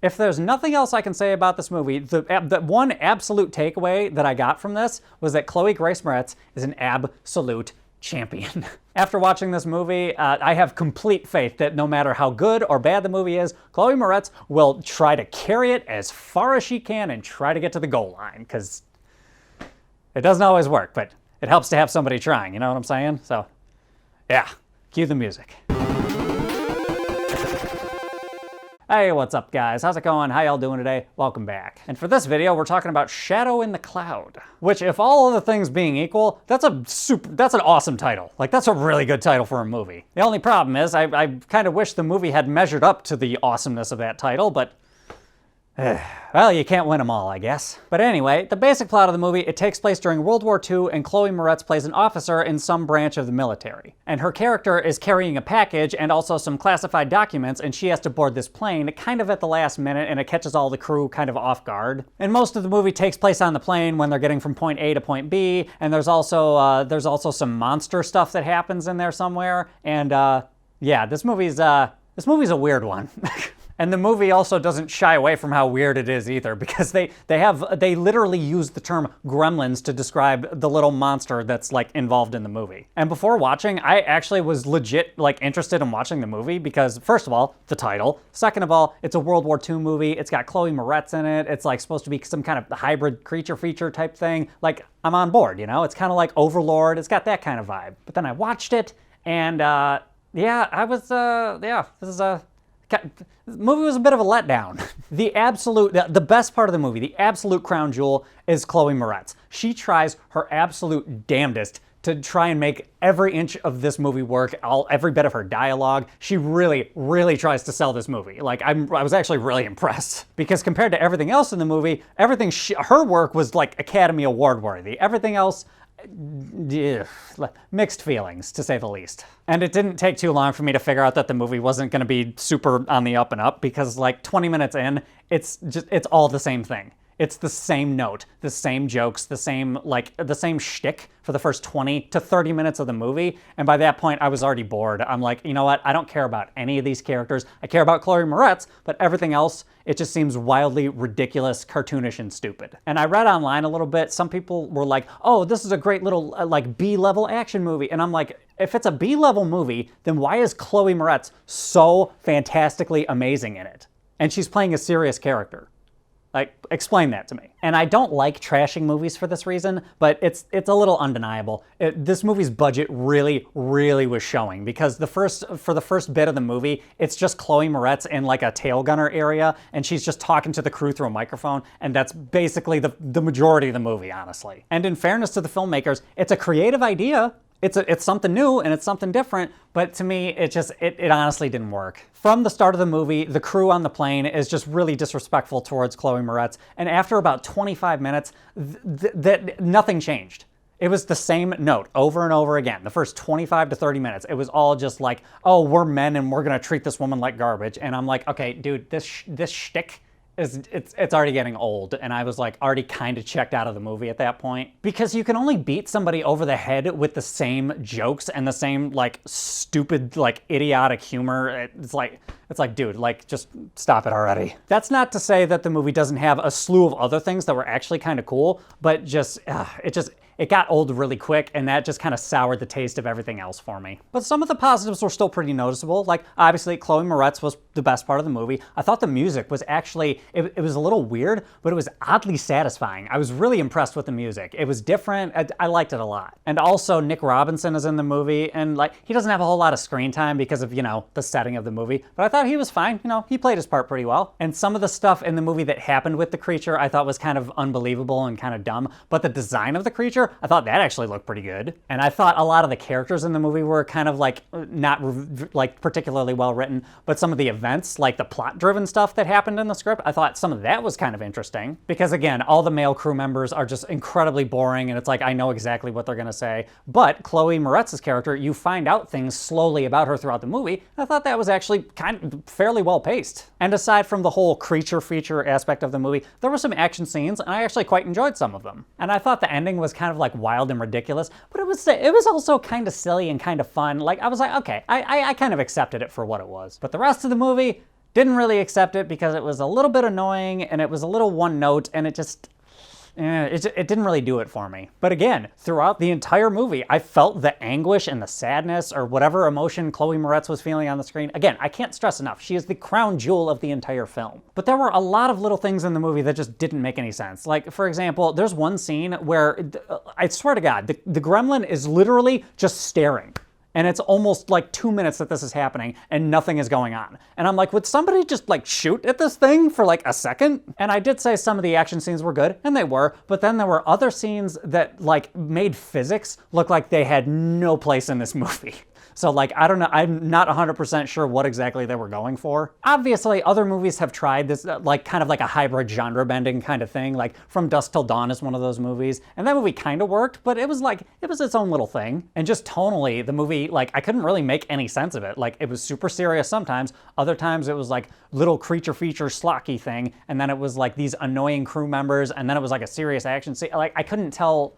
If there's nothing else I can say about this movie, the one absolute takeaway that I got from this was that Chloe Grace Moretz is an absolute champion. After watching this movie, I have complete faith that no matter how good or bad the movie is, Chloe Moretz will try to carry it as far as she can and try to get to the goal line, because it doesn't always work, but it helps to have somebody trying, you know what I'm saying? So, yeah, cue the music. Hey, what's up guys? How's it going? How y'all doing today? Welcome back. And for this video, we're talking about Shadow in the Cloud, which, if all other things being equal, that's an awesome title. Like, that's a really good title for a movie. The only problem is, I kind of wish the movie had measured up to the awesomeness of that title, but well, you can't win them all, I guess. But anyway, the basic plot of the movie, it takes place during World War II, and Chloe Moretz plays an officer in some branch of the military. And her character is carrying a package and also some classified documents, and she has to board this plane kind of at the last minute, and it catches all the crew kind of off guard. And most of the movie takes place on the plane when they're getting from point A to point B, and there's also some monster stuff that happens in there somewhere. And yeah, this movie's a weird one. And the movie also doesn't shy away from how weird it is either, because they literally use the term Gremlins to describe the little monster that's like involved in the movie. And before watching, I actually was legit like interested in watching the movie because, first of all, the title. Second of all, it's a World War II movie. It's got Chloe Moretz in it. It's like supposed to be some kind of hybrid creature feature type thing. Like, I'm on board, you know? It's kind of like Overlord. It's got that kind of vibe. But then I watched it, and the movie was a bit of a letdown. The best part of the movie, the absolute crown jewel, is Chloe Moretz. She tries her absolute damnedest to try and make every inch of this movie work, every bit of her dialogue. She really, really tries to sell this movie. Like, I was actually really impressed. Because compared to everything else in the movie, her work was like Academy Award worthy. Everything else, mixed feelings, to say the least. And it didn't take too long for me to figure out that the movie wasn't going to be super on the up and up, because like 20 minutes in, it's all the same thing. It's the same note, the same jokes, the same shtick for the first 20 to 30 minutes of the movie. And by that point, I was already bored. I'm like, you know what? I don't care about any of these characters. I care about Chloe Moretz, but everything else, it just seems wildly ridiculous, cartoonish, and stupid. And I read online a little bit. Some people were like, oh, this is a great little like B-level action movie. And I'm like, if it's a B-level movie, then why is Chloe Moretz so fantastically amazing in it? And she's playing a serious character. Like, explain that to me. And I don't like trashing movies for this reason, but it's a little undeniable. This movie's budget really, really was showing, because for the first bit of the movie, it's just Chloe Moretz in like a tail gunner area, and she's just talking to the crew through a microphone, and that's basically the majority of the movie, honestly. And in fairness to the filmmakers, it's a creative idea. It's something new and it's something different, but to me, it honestly didn't work. From the start of the movie, the crew on the plane is just really disrespectful towards Chloe Moretz, and after about 25 minutes, nothing changed. It was the same note over and over again. The first 25 to 30 minutes, it was all just like, oh, we're men and we're gonna treat this woman like garbage. And I'm like, okay, dude, this shtick, it's already getting old, and I was like already kind of checked out of the movie at that point. Because you can only beat somebody over the head with the same jokes and the same like stupid, like idiotic humor. It's like, dude, like, just stop it already. That's not to say that the movie doesn't have a slew of other things that were actually kind of cool, but it got old really quick, and that just kind of soured the taste of everything else for me. But some of the positives were still pretty noticeable. Like, obviously, Chloe Moretz was the best part of the movie. I thought the music was actually, it was a little weird, but it was oddly satisfying. I was really impressed with the music. It was different. I liked it a lot. And also, Nick Robinson is in the movie, and like, he doesn't have a whole lot of screen time because of, you know, the setting of the movie, but I thought he was fine. You know, he played his part pretty well. And some of the stuff in the movie that happened with the creature, I thought was kind of unbelievable and kind of dumb, but the design of the creature, I thought that actually looked pretty good. And I thought a lot of the characters in the movie were kind of like not like particularly well written, but some of the events, like the plot-driven stuff that happened in the script, I thought some of that was kind of interesting. Because again, all the male crew members are just incredibly boring, and it's like, I know exactly what they're gonna say. But Chloe Moretz's character, you find out things slowly about her throughout the movie. I thought that was actually kind of fairly well paced. And aside from the whole creature feature aspect of the movie, there were some action scenes, and I actually quite enjoyed some of them. And I thought the ending was kind of like wild and ridiculous, but it was also kind of silly and kind of fun. Like, I was like, okay, I kind of accepted it for what it was. But the rest of the movie, Didn't really accept it because it was a little bit annoying and it was a little one note and it just, it didn't really do it for me. But again, throughout the entire movie, I felt the anguish and the sadness or whatever emotion Chloe Moretz was feeling on the screen. Again, I can't stress enough, she is the crown jewel of the entire film. But there were a lot of little things in the movie that just didn't make any sense. Like, for example, there's one scene where, I swear to God, the gremlin is literally just staring. And it's almost like 2 minutes that this is happening and nothing is going on. And I'm like, would somebody just like shoot at this thing for like a second? And I did say some of the action scenes were good, and they were, but then there were other scenes that like made physics look like they had no place in this movie. So like, I don't know, I'm not 100% sure what exactly they were going for. Obviously, other movies have tried this, like kind of like a hybrid genre bending kind of thing, like From Dusk Till Dawn is one of those movies, and that movie kind of worked, but it was like, it was its own little thing. And just tonally, the movie, like, I couldn't really make any sense of it. Like, it was super serious sometimes, other times it was like little creature feature schlocky thing, and then it was like these annoying crew members, and then it was like a serious action scene. Like, I couldn't tell.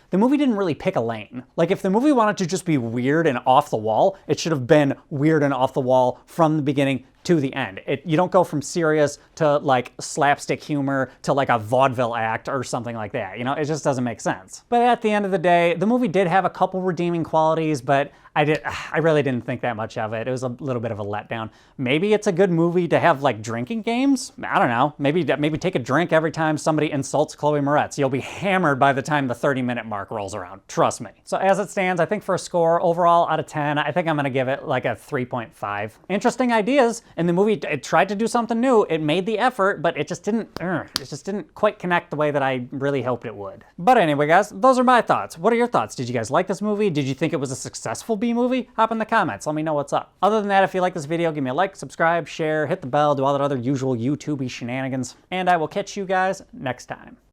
The movie didn't really pick a lane. Like, if the movie wanted to just be weird and off the wall, it should have been weird and off the wall from the beginning to the end. You don't go from serious to like slapstick humor to like a vaudeville act or something like that. You know, it just doesn't make sense. But at the end of the day, the movie did have a couple redeeming qualities, but I really didn't think that much of it. It was a little bit of a letdown. Maybe it's a good movie to have like drinking games. I don't know. Maybe take a drink every time somebody insults Chloe Moretz. You'll be hammered by the time the 30-minute mark rolls around. Trust me. So as it stands, I think for a score overall out of 10, I think I'm gonna give it like a 3.5. Interesting ideas. In the movie, it tried to do something new. It made the effort, but it just didn't quite connect the way that I really hoped it would. But anyway, guys, those are my thoughts. What are your thoughts? Did you guys like this movie? Did you think it was a successful B-movie? Hop in the comments. Let me know what's up. Other than that, if you like this video, give me a like, subscribe, share, hit the bell, do all that other usual YouTube-y shenanigans. And I will catch you guys next time.